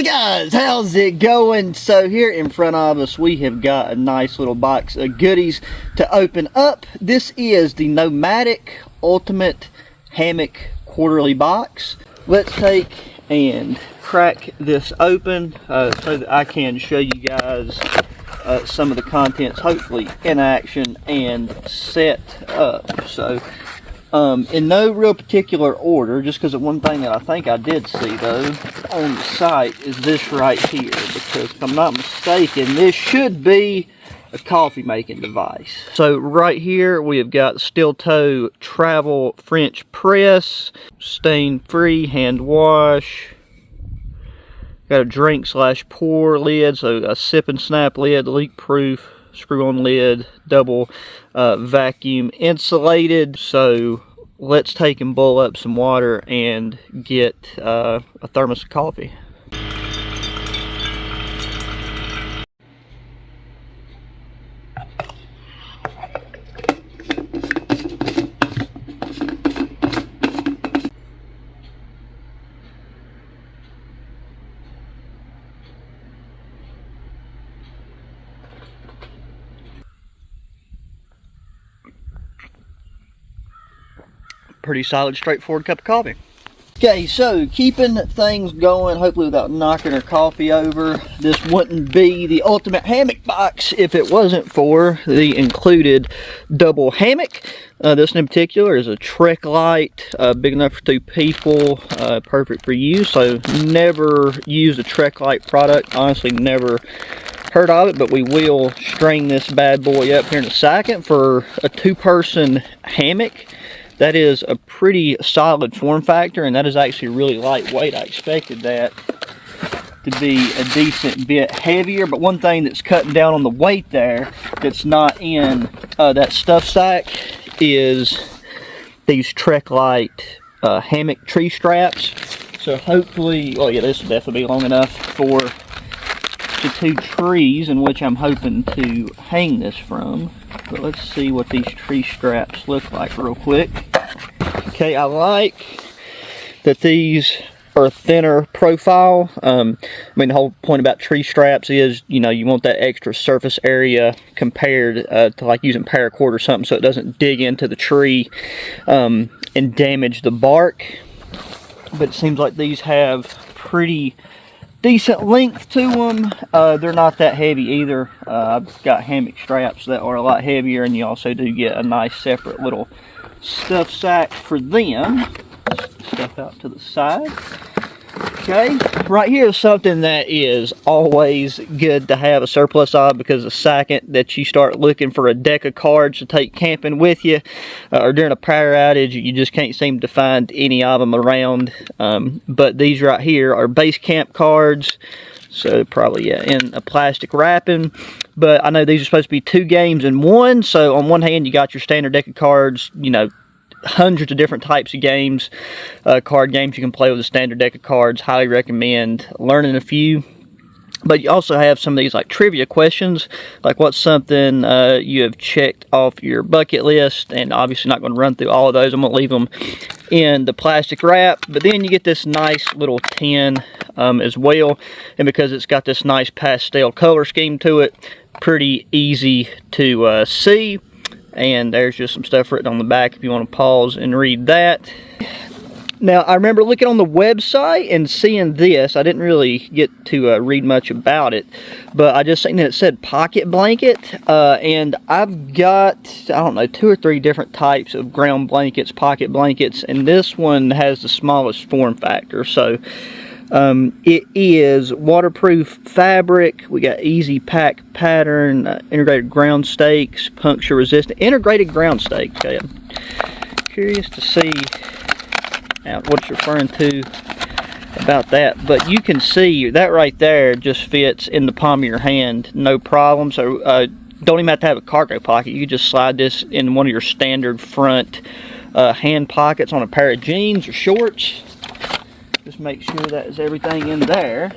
Guys, how's it going? So here in front of us we have got a nice little box of goodies to open up. This is the NOMADIK Ultimate Hammock quarterly box. Let's take and crack this open so that I can show you guys some of the contents, hopefully in action and set up. So in no real particular order, just because of one thing that I think I did see though on the site is this right here, because if I'm not mistaken, this should be a coffee making device. So right here we have got steel toe travel French press, stain free hand wash. Got a drink / pour lid, so a sip and snap lid, leak proof, screw on lid, double vacuum insulated. So let's take and boil up some water and get a thermos of coffee. Pretty solid, straightforward cup of coffee. Okay, so keeping things going, hopefully without knocking our coffee over, this wouldn't be the ultimate hammock box if it wasn't for the included double hammock. This in particular is a Trek Light, big enough for 2 people, perfect for you. So never used a Trek Light product, honestly never heard of it, but we will string this bad boy up here in a second for a 2-person hammock. That is a pretty solid form factor, and that is actually really lightweight. I expected that to be a decent bit heavier, but one thing that's cutting down on the weight there that's not in that stuff sack is these Trek Light hammock tree straps. So hopefully, oh yeah, this will definitely be long enough for the 2 trees in which I'm hoping to hang this from. But let's see what these tree straps look like real quick. Okay, I like that these are thinner profile. I mean, the whole point about tree straps is, you know, you want that extra surface area compared to like using paracord or something, so it doesn't dig into the tree and damage the bark. But it seems like these have pretty decent length to them. They're not that heavy either. I've got hammock straps that are a lot heavier, and you also do get a nice separate little stuff sack for them. Stuff out to the side. Okay, right here is something that is always good to have a surplus of, because the second that you start looking for a deck of cards to take camping with you, or during a power outage, you just can't seem to find any of them around. But these right here are base camp cards, so probably in a plastic wrapping. But I know these are supposed to be 2 games in one, so on one hand you got your standard deck of cards, you know, hundreds of different types of games, card games you can play with a standard deck of cards. Highly recommend learning a few. But you also have some of these like trivia questions, like what's something you have checked off your bucket list, and obviously not going to run through all of those. I'm going to leave them in the plastic wrap. But then you get this nice little tin as well, and because it's got this nice pastel color scheme to it, pretty easy to see. And there's just some stuff written on the back if you want to pause and read that. Now, I remember looking on the website and seeing this. I didn't really get to read much about it, but I just seen that it said pocket blanket. And I've got, I don't know, 2 or 3 different types of ground blankets, pocket blankets, and this one has the smallest form factor. So it is waterproof fabric. We got easy pack pattern, integrated ground stakes, puncture resistant, integrated ground stakes. Okay, I'm curious to see what it's referring to about that, but you can see that right there just fits in the palm of your hand, no problem. So don't even have to have a cargo pocket. You can just slide this in one of your standard front hand pockets on a pair of jeans or shorts. Just make sure that is everything in there.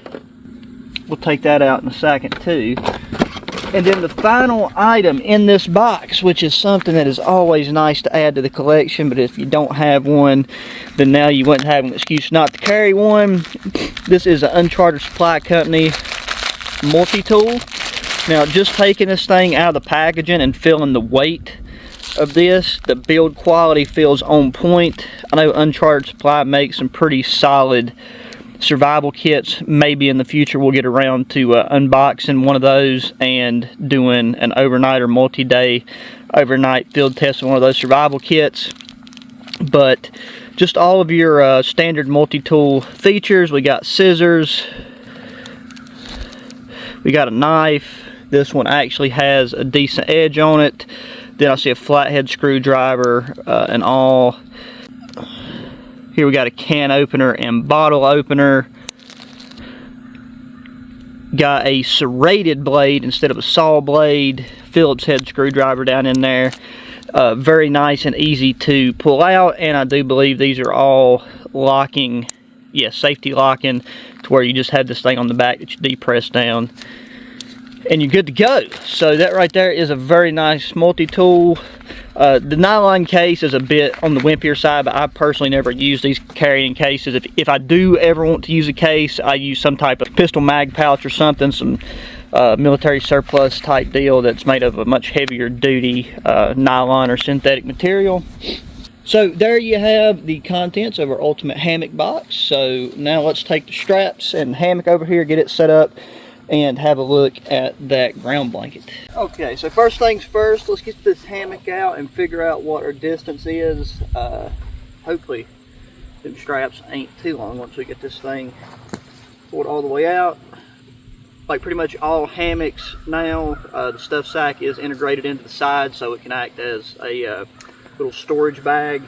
We'll take that out in a second too. And then the final item in this box, which is something that is always nice to add to the collection, but if you don't have one, then now you wouldn't have an excuse not to carry one. This is an Uncharted Supply Company multi-tool. Now, just taking this thing out of the packaging and feeling the weight of this, the build quality feels on point. I know Uncharted Supply makes some pretty solid survival kits. Maybe in the future we'll get around to unboxing one of those and doing an overnight or multi-day overnight field test of one of those survival kits. But just all of your standard multi-tool features. We got scissors, we got a knife. This one actually has a decent edge on it. Then I see a flathead screwdriver and all. Here we got a can opener and bottle opener. Got a serrated blade instead of a saw blade. Phillips head screwdriver down in there. Very nice and easy to pull out, and I do believe these are all locking, safety locking, to where you just have this thing on the back that you depress down and you're good to go. So that right there is a very nice multi-tool. The nylon case is a bit on the wimpier side, but I personally never use these carrying cases. If I do ever want to use a case, I use some type of pistol mag pouch or something, some military surplus type deal that's made of a much heavier duty nylon or synthetic material. So there you have the contents of our ultimate hammock box. So now let's take the straps and hammock over here, get it set up, and have a look at that ground blanket. Okay, so first things first, let's get this hammock out and figure out what our distance is. Hopefully them straps ain't too long once we get this thing pulled all the way out. Like pretty much all hammocks now, the stuff sack is integrated into the side so it can act as a little storage bag.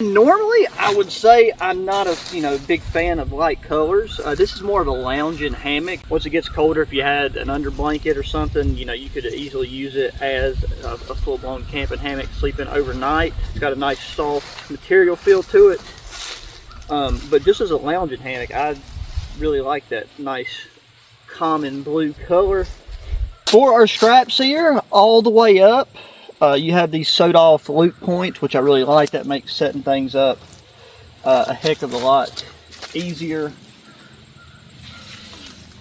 Normally, I would say I'm not a big fan of light colors. This is more of a lounging hammock. Once it gets colder, if you had an under blanket or something, you could easily use it as a full-blown camping hammock, sleeping overnight. It's got a nice soft material feel to it. But just as a lounging hammock, I really like that nice common blue color. For our straps here, all the way up, you have these sewed off loop points, which I really like. That makes setting things up a heck of a lot easier.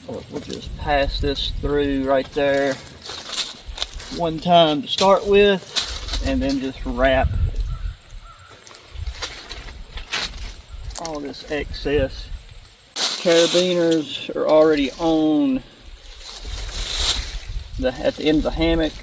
We'll just pass this through right there one time to start with, and then just wrap all this excess. Carabiners are already on at the end of the hammock.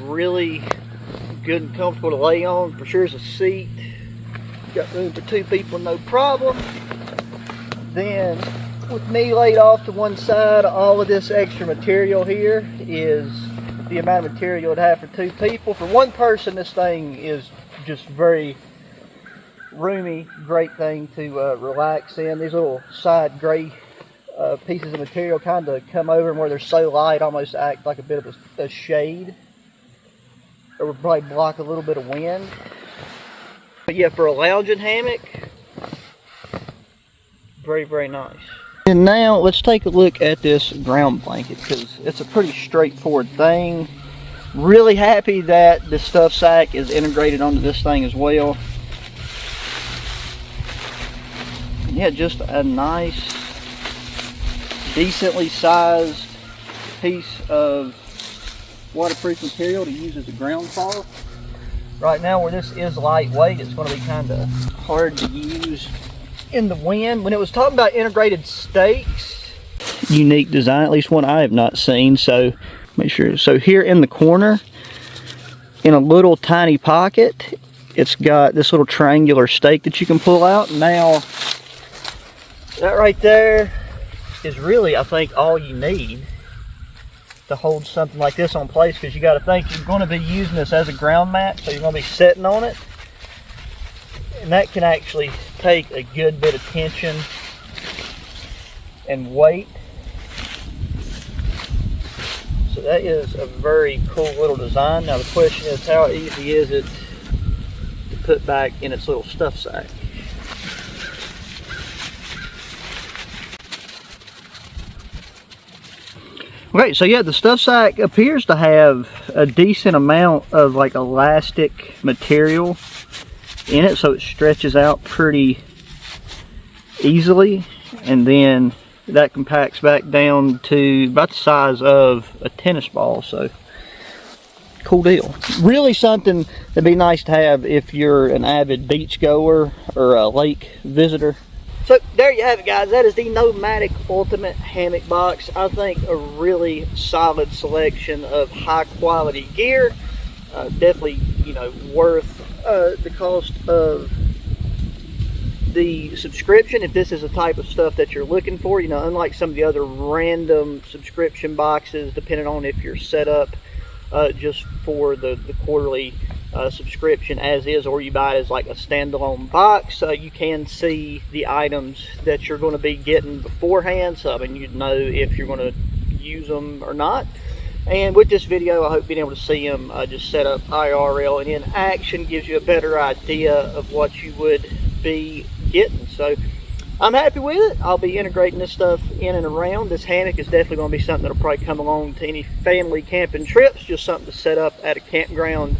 Really good and comfortable to lay on. For sure is a seat. Got room for two people, no problem. Then with me laid off to one side, all of this extra material here is the amount of material it'd have for two people. For one person, this thing is just very roomy, great thing to relax in. These little side gray pieces of material kind of come over, and where they're so light almost act like a bit of a shade. It would probably block a little bit of wind. But yeah, for a lounging hammock, very, very nice. And now let's take a look at this ground blanket, because it's a pretty straightforward thing. Really happy that the stuff sack is integrated onto this thing as well. Yeah, just a nice, decently sized piece of waterproof material to use as a ground cloth. Right now, where this is lightweight, it's going to be kind of hard to use in the wind. When it was talking about integrated stakes, unique design, at least one I have not seen, so make sure. So here in the corner, in a little tiny pocket, it's got this little triangular stake that you can pull out. Now, that right there is really, I think, all you need to hold something like this on place, because you got to think you're going to be using this as a ground mat, so you're going to be sitting on it, and that can actually take a good bit of tension and weight. So that is a very cool little design. Now the question is, how easy is it to put back in its little stuff sack? Okay, so yeah, the stuff sack appears to have a decent amount of like elastic material in it, so it stretches out pretty easily, and then that compacts back down to about the size of a tennis ball. So cool deal. Really something that'd be nice to have if you're an avid beach goer or a lake visitor. So there you have it, guys. That is the NOMADIK Ultimate Hammock Box. I think a really solid selection of high quality gear. Definitely, you know, worth the cost of the subscription if this is the type of stuff that you're looking for. You know, unlike some of the other random subscription boxes, depending on if you're set up just for the quarterly subscription as is, or you buy it as like a standalone box, you can see the items that you're going to be getting beforehand, so I mean, you'd know if you're going to use them or not. And with this video, I hope being able to see them just set up IRL and in action gives you a better idea of what you would be getting. So I'm happy with it. I'll be integrating this stuff in and around. This hammock is definitely going to be something that'll probably come along to any family camping trips, just something to set up at a campground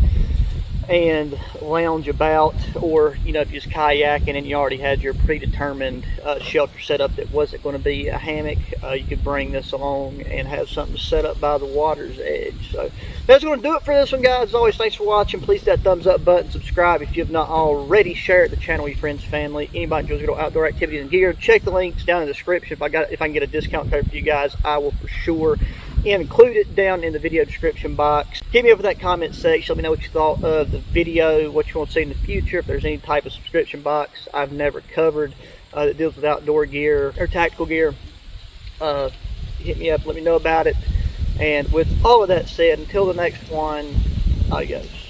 and lounge about, or you know, if you're just kayaking and you already had your predetermined shelter set up that wasn't going to be a hammock, you could bring this along and have something set up by the water's edge. So that's going to do it for this one, guys. As always, thanks for watching. Please hit that thumbs up button, subscribe if you have not already, share it to the channel with your friends, family, anybody enjoys good outdoor activities and gear. Check the links down in the description. If I can get a discount code for you guys, I will for sure include it down in the video description box. Hit me up in that comment section. Let me know what you thought of the video, what you want to see in the future. If there's any type of subscription box I've never covered that deals with outdoor gear or tactical gear, hit me up, let me know about it. And with all of that said, until the next one, adios.